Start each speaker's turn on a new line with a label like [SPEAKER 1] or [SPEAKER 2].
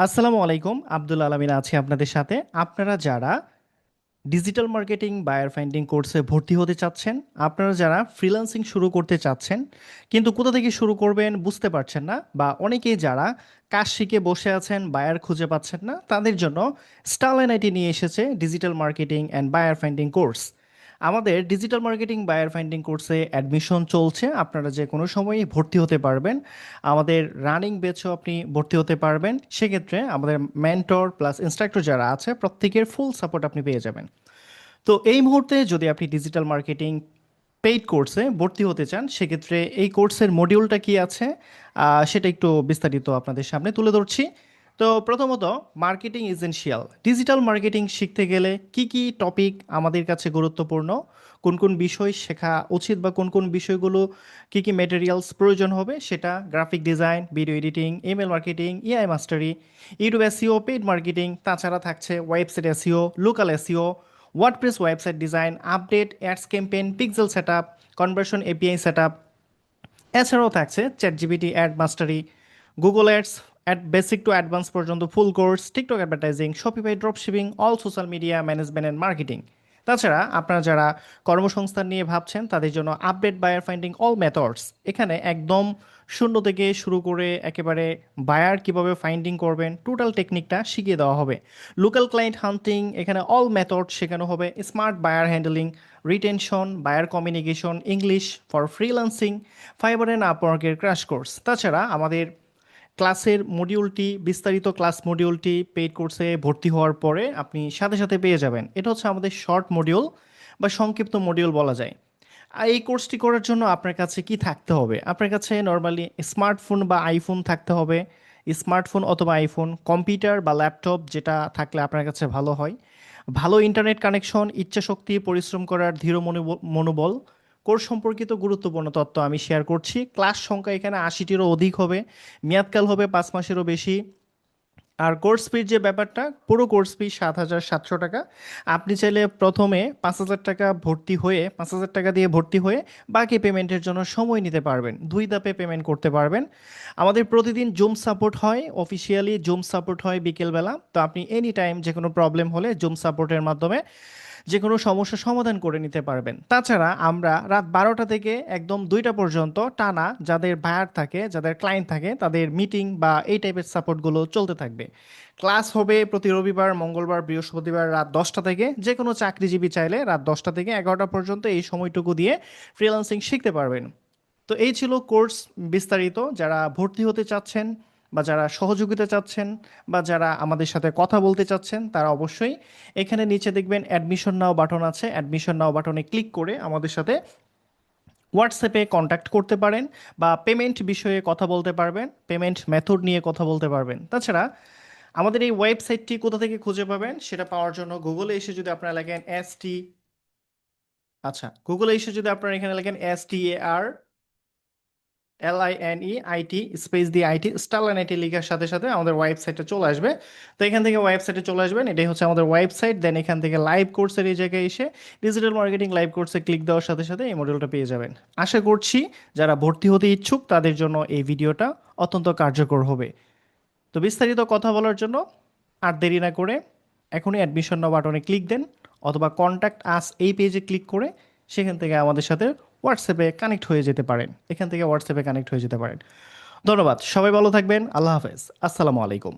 [SPEAKER 1] আসসালামু আলাইকুম, আব্দুল আলমিন আছি আপনাদের সাথে। আপনারা যারা ডিজিটাল মার্কেটিং বায়ার ফাইন্ডিং কোর্সে ভর্তি হতে চাচ্ছেন, আপনারা যারা ফ্রিল্যান্সিং শুরু করতে চাচ্ছেন কিন্তু কোথা থেকে শুরু করবেন বুঝতে পারছেন না, বা অনেকেই যারা কাজ শিখে বসে আছেন বায়ার খুঁজে পাচ্ছেন না, তাদের জন্য স্টারলাইন আইটি নিয়ে এসেছে digital marketing and buyer finding course. আমাদের ডিজিটাল মার্কেটিং বায়ার ফাইন্ডিং কোর্সে অ্যাডমিশন চলছে, আপনারা যে কোনো সময়ই ভর্তি হতে পারবেন। আমাদের রানিং ব্যাচেও আপনি ভর্তি হতে পারবেন। সেক্ষেত্রে আমাদের মেন্টর প্লাস ইনস্ট্রাক্টর যারা আছে প্রত্যেকের ফুল সাপোর্ট আপনি পেয়ে যাবেন। তো এই মুহূর্তে যদি আপনি ডিজিটাল মার্কেটিং পেইড কোর্সে ভর্তি হতে চান, সেক্ষেত্রে এই কোর্সের মডিউলটা কি আছে সেটা একটু বিস্তারিত আপনাদের সামনে তুলে ধরছি। তো প্রথমত, মার্কেটিং এসেনশিয়াল। ডিজিটাল মার্কেটিং শিখতে গেলে কি কি টপিক আমাদের কাছে গুরুত্বপূর্ণ, কোন কোন বিষয় শেখা উচিত, বা কোন কোন বিষয়গুলো কি কি মেটেরিয়ালস প্রয়োজন হবে, সেটা graphic design, video editing, email marketing, AI mastery, YouTube SEO, paid marketing. তাছাড়া থাকছে website SEO, local SEO, WordPress website design, update, ads campaign, pixel setup, conversion API setup. এছাড়াও থাকছে chat GPT ad mastery, Google ads at basic to advance পর্যন্ত full course, TikTok advertising, Shopify dropshipping, all social media management and marketing. তাছাড়া আপনারা যারা কর্মসংস্থান নিয়ে ভাবছেন তাদের জন্য update buyer finding all methods. এখানে একদম শূন্য থেকে শুরু করে একেবারে বায়ার কিভাবে ফাইন্ডিং করবেন টোটাল টেকনিকটা শিখিয়ে দেওয়া হবে। লোকাল ক্লায়েন্ট হান্টিং, এখানে অল মেথড শেখানো হবে। Smart buyer handling, retention, buyer communication, English for freelancing, Fiverr and আপওয়ার্কের ক্র্যাশ কোর্স। তাছাড়া আমাদের ক্লাসের মডিউলটি, বিস্তারিত ক্লাস মডিউলটি পেইড কোর্সে ভর্তি হওয়ার পরে আপনি সাথে সাথে পেয়ে যাবেন। এটা হচ্ছে আমাদের শর্ট মডিউল বা সংক্ষিপ্ত মডিউল বলা যায়। আর এই কোর্সটি করার জন্য আপনার কাছে কি থাকতে হবে? আপনার কাছে নর্মালি স্মার্টফোন বা আইফোন থাকতে হবে। স্মার্টফোন অথবা আইফোন, কম্পিউটার বা ল্যাপটপ যেটা থাকলে আপনার কাছে ভালো হয়। ভালো ইন্টারনেট কানেকশন, ইচ্ছাশক্তি, পরিশ্রম করার দৃঢ় মনোবল। কোর্স সম্পর্কিত গুরুত্বপূর্ণ তথ্য আমি শেয়ার করছি। ক্লাস সংখ্যা এখানে ৮০টিরও অধিক হবে। মেয়াদকাল হবে ৫ মাসেরও বেশি। আর কোর্স ফির যে ব্যাপারটা, পুরো কোর্স ফি ৭,৭০০ টাকা। আপনি চাইলে প্রথমে ৫,০০০ টাকা ভর্তি হয়ে, ৫,০০০ টাকা দিয়ে ভর্তি হয়ে বাকি পেমেন্টের জন্য সময় নিতে পারবেন। ২ ধাপে পেমেন্ট করতে পারবেন। আমাদের প্রতিদিন জুম সাপোর্ট হয়, অফিসিয়ালি জুম সাপোর্ট হয় বিকেলবেলা। তো আপনি এনি টাইম যে কোনো প্রবলেম হলে জুম সাপোর্টের মাধ্যমে যে কোনো সমস্যার সমাধান করে নিতে পারবেন। তাছাড়া আমরা রাত ১২টা থেকে একদম ২টা পর্যন্ত টানা যাদের বায়ার থাকে, যাদের ক্লায়েন্ট থাকে, তাদের মিটিং বা এই টাইপের সাপোর্টগুলো চলতে থাকবে। ক্লাস হবে প্রতি রবিবার, মঙ্গলবার, বৃহস্পতিবার রাত ১০টা থেকে। যে কোনো চাকরিজীবী চাইলে রাত ১০টা থেকে ১১টা পর্যন্ত এই সময়টুকু দিয়ে ফ্রিল্যান্সিং শিখতে পারবেন। তো এই ছিল কোর্স বিস্তারিত। যারা ভর্তি হতে চাচ্ছেন, বা যারা সহযোগিতা চাচ্ছেন, বা যারা আমাদের সাথে কথা বলতে চাচ্ছেন, তারা অবশ্যই এখানে নিচে দেখবেন অ্যাডমিশন নাও বাটন আছে। অ্যাডমিশন নাও বাটনে ক্লিক করে আমাদের সাথে হোয়াটসঅ্যাপে কন্ট্যাক্ট করতে পারেন, বা পেমেন্ট বিষয়ে কথা বলতে পারবেন, পেমেন্ট মেথড নিয়ে কথা বলতে পারবেন। তাছাড়া আমাদের এই ওয়েবসাইটটি কোথা থেকে খুঁজে পাবেন সেটা পাওয়ার জন্য গুগলে এসে যদি আপনারা লেখেন গুগলে এসে যদি আপনারা এখানে লেখেন STARLINEIT স্পেস দিয়ে আইটি, স্টারলাইন আইটি লেখার সাথে সাথে আমাদের ওয়েবসাইটে চলে আসবে। তো এখান থেকে ওয়েবসাইটে চলে আসবেন, এটাই হচ্ছে আমাদের ওয়েবসাইট। দেন এখান থেকে লাইভ কোর্সের এই জায়গায় এসে ডিজিটাল মার্কেটিং লাইভ কোর্সে ক্লিক দেওয়ার সাথে সাথে এই মডিউলটা পেয়ে যাবেন। আশা করছি যারা ভর্তি হতে ইচ্ছুক তাদের জন্য এই ভিডিওটা অত্যন্ত কার্যকর হবে। তো বিস্তারিত কথা বলার জন্য আর দেরি না করে এখনই অ্যাডমিশন নাও বাটনে ক্লিক দেন, অথবা কন্ট্যাক্ট আস এই পেজে ক্লিক করে সেখান থেকে আমাদের সাথে হোয়াটসঅ্যাপে কানেক্ট হয়ে যেতে পারেন। এখান থেকে হোয়াটসঅ্যাপে কানেক্ট হয়ে যেতে পারেন। ধন্যবাদ, সবাই ভালো থাকবেন। আল্লাহ হাফেজ, আসসালামু আলাইকুম।